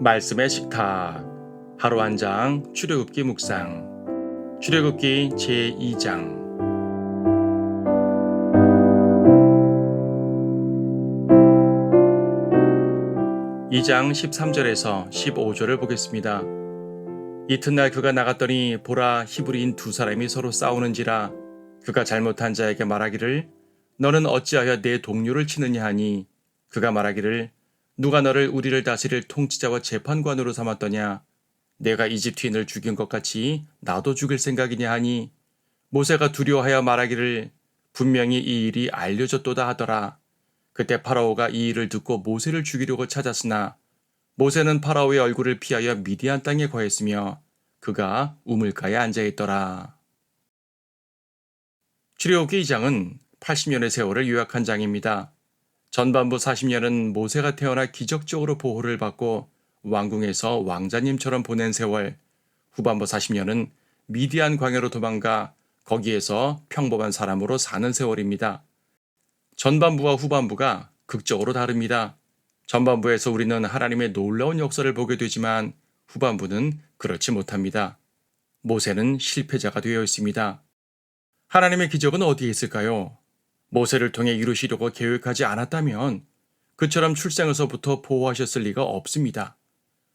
말씀의 식탁 하루 한 장 출애굽기 묵상 출애굽기 제2장 2장 13절에서 15절을 보겠습니다. 이튿날 그가 나갔더니 보라 히브리인 두 사람이 서로 싸우는지라 그가 잘못한 자에게 말하기를 너는 어찌하여 내 동료를 치느냐 하니 그가 말하기를 누가 너를 우리를 다스릴 통치자와 재판관으로 삼았더냐 내가 이집트인을 죽인 것 같이 나도 죽일 생각이냐 하니 모세가 두려워하여 말하기를 분명히 이 일이 알려졌도다 하더라. 그때 파라오가 이 일을 듣고 모세를 죽이려고 찾았으나 모세는 파라오의 얼굴을 피하여 미디안 땅에 거했으며 그가 우물가에 앉아있더라. 출애굽기 2장은 80년의 세월을 요약한 장입니다. 전반부 40년은 모세가 태어나 기적적으로 보호를 받고 왕궁에서 왕자님처럼 보낸 세월, 후반부 40년은 미디안 광야로 도망가 거기에서 평범한 사람으로 사는 세월입니다. 전반부와 후반부가 극적으로 다릅니다. 전반부에서 우리는 하나님의 놀라운 역사를 보게 되지만 후반부는 그렇지 못합니다. 모세는 실패자가 되어 있습니다. 하나님의 기적은 어디에 있을까요? 모세를 통해 이루시려고 계획하지 않았다면 그처럼 출생에서부터 보호하셨을 리가 없습니다.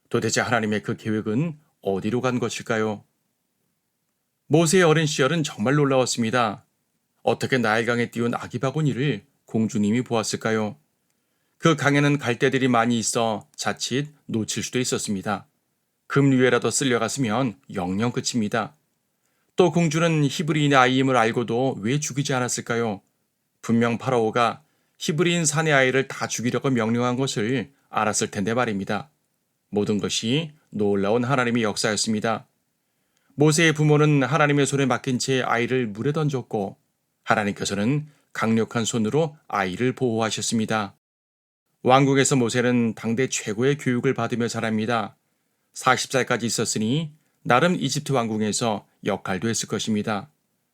도대체 하나님의 그 계획은 어디로 간 것일까요? 모세의 어린 시절은 정말 놀라웠습니다. 어떻게 나일강에 띄운 아기 바구니를 공주님이 보았을까요? 그 강에는 갈대들이 많이 있어 자칫 놓칠 수도 있었습니다. 금류에라도 쓸려갔으면 영영 끝입니다. 또 공주는 히브리인의 아이임을 알고도 왜 죽이지 않았을까요? 분명 파라오가 히브리인 사내 아이를 다 죽이려고 명령한 것을 알았을 텐데 말입니다. 모든 것이 놀라운 하나님의 역사였습니다. 모세의 부모는 하나님의 손에 맡긴 채 아이를 물에 던졌고 하나님께서는 강력한 손으로 아이를 보호하셨습니다. 왕궁에서 모세는 당대 최고의 교육을 받으며 자랍니다. 40살까지 있었으니 나름 이집트 왕궁에서 역할도 했을 것입니다.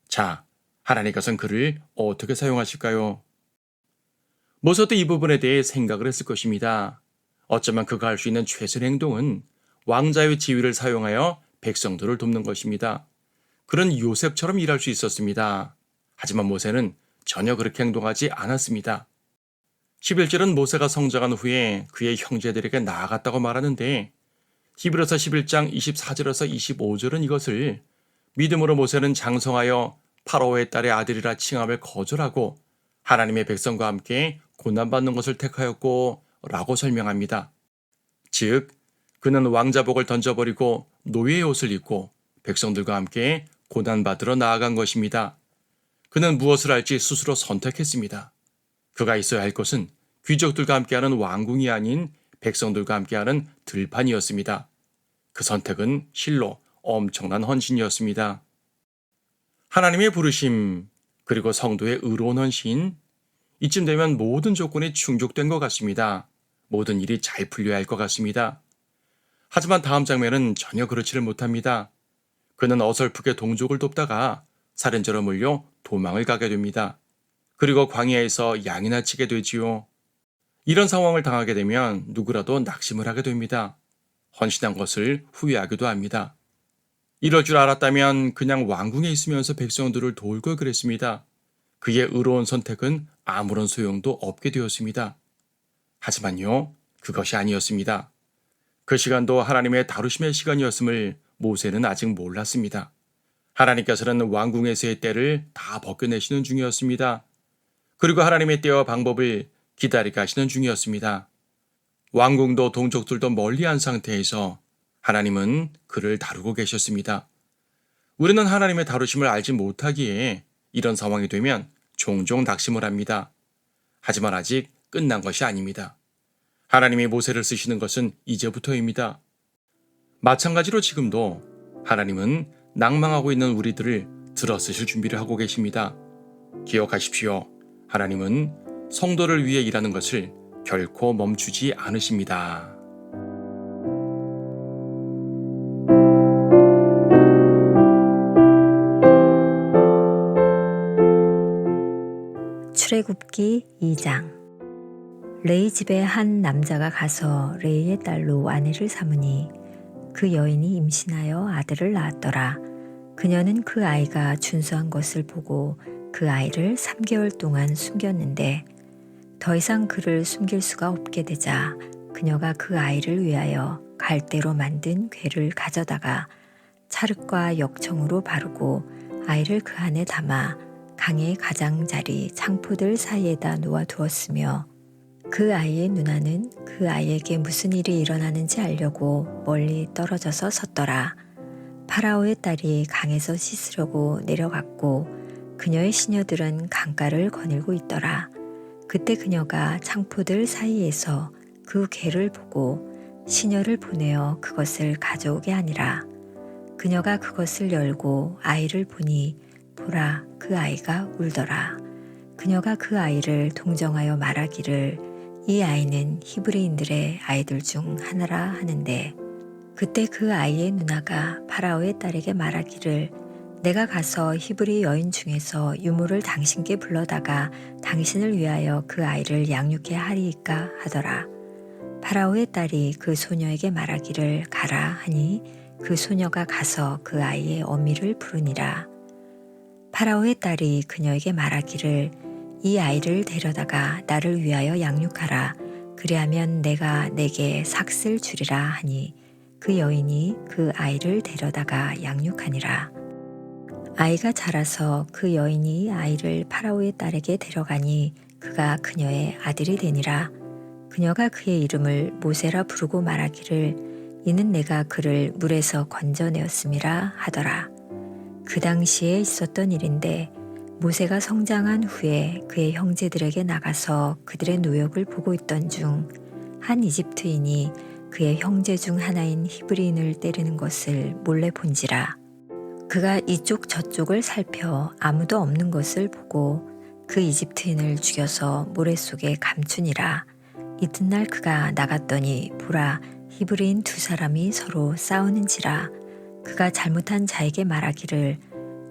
자, 하나님께서는 그를 어떻게 사용하실까요? 모세도 이 부분에 대해 생각을 했을 것입니다. 어쩌면 그가 할 수 있는 최선의 행동은 왕자의 지위를 사용하여 백성들을 돕는 것입니다. 그런 요셉처럼 일할 수 있었습니다. 하지만 모세는 전혀 그렇게 행동하지 않았습니다. 11절은 모세가 성장한 후에 그의 형제들에게 나아갔다고 말하는데 히브리서 11장 24절에서 25절은 이것을 믿음으로 모세는 장성하여 파라오의 딸의 아들이라 칭함을 거절하고 하나님의 백성과 함께 고난받는 것을 택하였고 라고 설명합니다. 즉, 그는 왕자복을 던져버리고 노예의 옷을 입고 백성들과 함께 고난받으러 나아간 것입니다. 그는 무엇을 할지 스스로 선택했습니다. 그가 있어야 할 것은 귀족들과 함께하는 왕궁이 아닌 백성들과 함께하는 들판이었습니다. 그 선택은 실로 엄청난 헌신이었습니다. 하나님의 부르심, 그리고 성도의 의로운 헌신, 이쯤 되면 모든 조건이 충족된 것 같습니다. 모든 일이 잘 풀려야 할 것 같습니다. 하지만 다음 장면은 전혀 그렇지를 못합니다. 그는 어설프게 동족을 돕다가 살인자로 몰려 도망을 가게 됩니다. 그리고 광야에서 양이나 치게 되지요. 이런 상황을 당하게 되면 누구라도 낙심을 하게 됩니다. 헌신한 것을 후회하기도 합니다. 이럴 줄 알았다면 그냥 왕궁에 있으면서 백성들을 도울 걸 그랬습니다. 그의 의로운 선택은 아무런 소용도 없게 되었습니다. 하지만요, 그것이 아니었습니다. 그 시간도 하나님의 다루심의 시간이었음을 모세는 아직 몰랐습니다. 하나님께서는 왕궁에서의 때를 다 벗겨내시는 중이었습니다. 그리고 하나님의 때와 방법을 기다리게 하시는 중이었습니다. 왕궁도 동족들도 멀리한 상태에서 하나님은 그를 다루고 계셨습니다. 우리는 하나님의 다루심을 알지 못하기에 이런 상황이 되면 종종 낙심을 합니다. 하지만 아직 끝난 것이 아닙니다. 하나님이 모세를 쓰시는 것은 이제부터입니다. 마찬가지로 지금도 하나님은 낭망하고 있는 우리들을 들어쓰실 준비를 하고 계십니다. 기억하십시오. 하나님은 성도를 위해 일하는 것을 결코 멈추지 않으십니다. 출애굽기 2장 레이 집에 한 남자가 가서 레이의 딸로 아내를 삼으니 그 여인이 임신하여 아들을 낳았더라. 그녀는 그 아이가 준수한 것을 보고 그 아이를 3개월 동안 숨겼는데 더 이상 그를 숨길 수가 없게 되자 그녀가 그 아이를 위하여 갈대로 만든 궤를 가져다가 찰흙과 역청으로 바르고 아이를 그 안에 담아 강의 가장자리 창포들 사이에다 놓아 두었으며 그 아이의 누나는 그 아이에게 무슨 일이 일어나는지 알려고 멀리 떨어져서 섰더라. 파라오의 딸이 강에서 씻으려고 내려갔고 그녀의 시녀들은 강가를 거닐고 있더라. 그때 그녀가 창포들 사이에서 그 궤를 보고 시녀를 보내어 그것을 가져오게 하니라. 그녀가 그것을 열고 아이를 보니 보라, 그 아이가 울더라. 그녀가 그 아이를 동정하여 말하기를 이 아이는 히브리인들의 아이들 중 하나라 하는데 그때 그 아이의 누나가 파라오의 딸에게 말하기를 내가 가서 히브리 여인 중에서 유모를 당신께 불러다가 당신을 위하여 그 아이를 양육해 하리이까 하더라. 파라오의 딸이 그 소녀에게 말하기를 가라 하니 그 소녀가 가서 그 아이의 어미를 부르니라. 파라오의 딸이 그녀에게 말하기를 이 아이를 데려다가 나를 위하여 양육하라. 그리하면 내가 내게 삭슬 주리라 하니 그 여인이 그 아이를 데려다가 양육하니라. 아이가 자라서 그 여인이 아이를 파라오의 딸에게 데려가니 그가 그녀의 아들이 되니라. 그녀가 그의 이름을 모세라 부르고 말하기를 이는 내가 그를 물에서 건져내었음이라 하더라. 그 당시에 있었던 일인데 모세가 성장한 후에 그의 형제들에게 나가서 그들의 노역을 보고 있던 중 한 이집트인이 그의 형제 중 하나인 히브리인을 때리는 것을 몰래 본지라. 그가 이쪽 저쪽을 살펴 아무도 없는 것을 보고 그 이집트인을 죽여서 모래 속에 감추니라. 이튿날 그가 나갔더니 보라, 히브리인 2사람이 서로 싸우는지라. 그가 잘못한 자에게 말하기를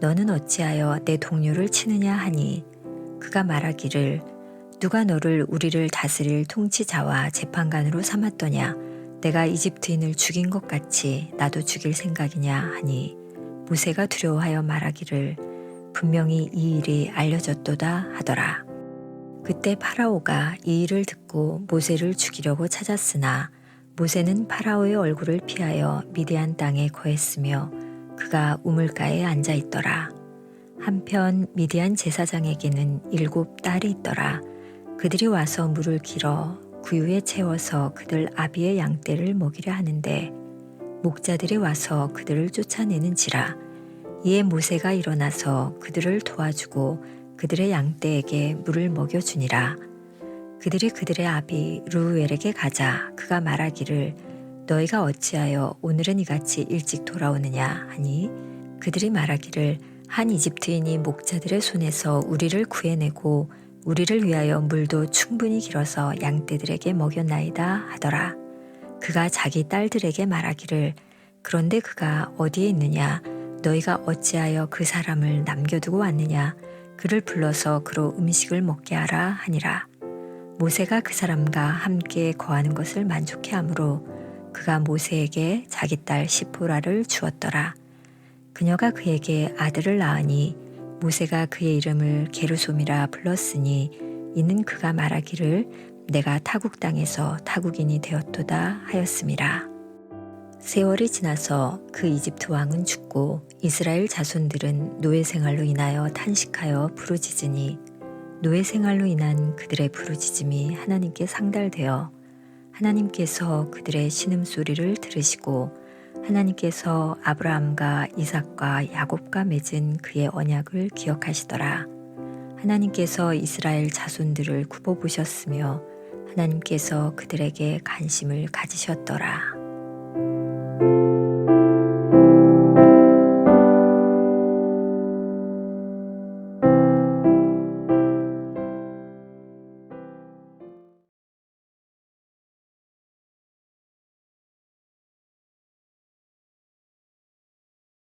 너는 어찌하여 내 동료를 치느냐 하니 그가 말하기를 누가 너를 우리를 다스릴 통치자와 재판관으로 삼았더냐. 내가 이집트인을 죽인 것 같이 나도 죽일 생각이냐 하니 모세가 두려워하여 말하기를 분명히 이 일이 알려졌도다 하더라. 그때 파라오가 이 일을 듣고 모세를 죽이려고 찾았으나 모세는 파라오의 얼굴을 피하여 미디안 땅에 거했으며 그가 우물가에 앉아 있더라. 한편 미디안 제사장에게는 7 딸이 있더라. 그들이 와서 물을 길어 구유에 채워서 그들 아비의 양떼를 먹이려 하는데 목자들이 와서 그들을 쫓아내는지라. 이에 모세가 일어나서 그들을 도와주고 그들의 양떼에게 물을 먹여주니라. 그들이 그들의 아비 루우엘에게 가자 그가 말하기를 너희가 어찌하여 오늘은 이같이 일찍 돌아오느냐 하니 그들이 말하기를 한 이집트인이 목자들의 손에서 우리를 구해내고 우리를 위하여 물도 충분히 길어서 양떼들에게 먹였나이다 하더라. 그가 자기 딸들에게 말하기를 그런데 그가 어디에 있느냐 너희가 어찌하여 그 사람을 남겨두고 왔느냐 그를 불러서 그로 음식을 먹게 하라 하니라. 모세가 그 사람과 함께 거하는 것을 만족해 하므로 그가 모세에게 자기 딸 시포라를 주었더라. 그녀가 그에게 아들을 낳으니 모세가 그의 이름을 게르솜이라 불렀으니 이는 그가 말하기를 내가 타국 땅에서 타국인이 되었도다 하였음이라. 세월이 지나서 그 이집트 왕은 죽고 이스라엘 자손들은 노예 생활로 인하여 탄식하여 부르짖으니 노예 생활로 인한 그들의 부르짖음이 하나님께 상달되어 하나님께서 그들의 신음소리를 들으시고 하나님께서 아브라함과 이삭과 야곱과 맺은 그의 언약을 기억하시더라. 하나님께서 이스라엘 자손들을 굽어보셨으며 하나님께서 그들에게 관심을 가지셨더라.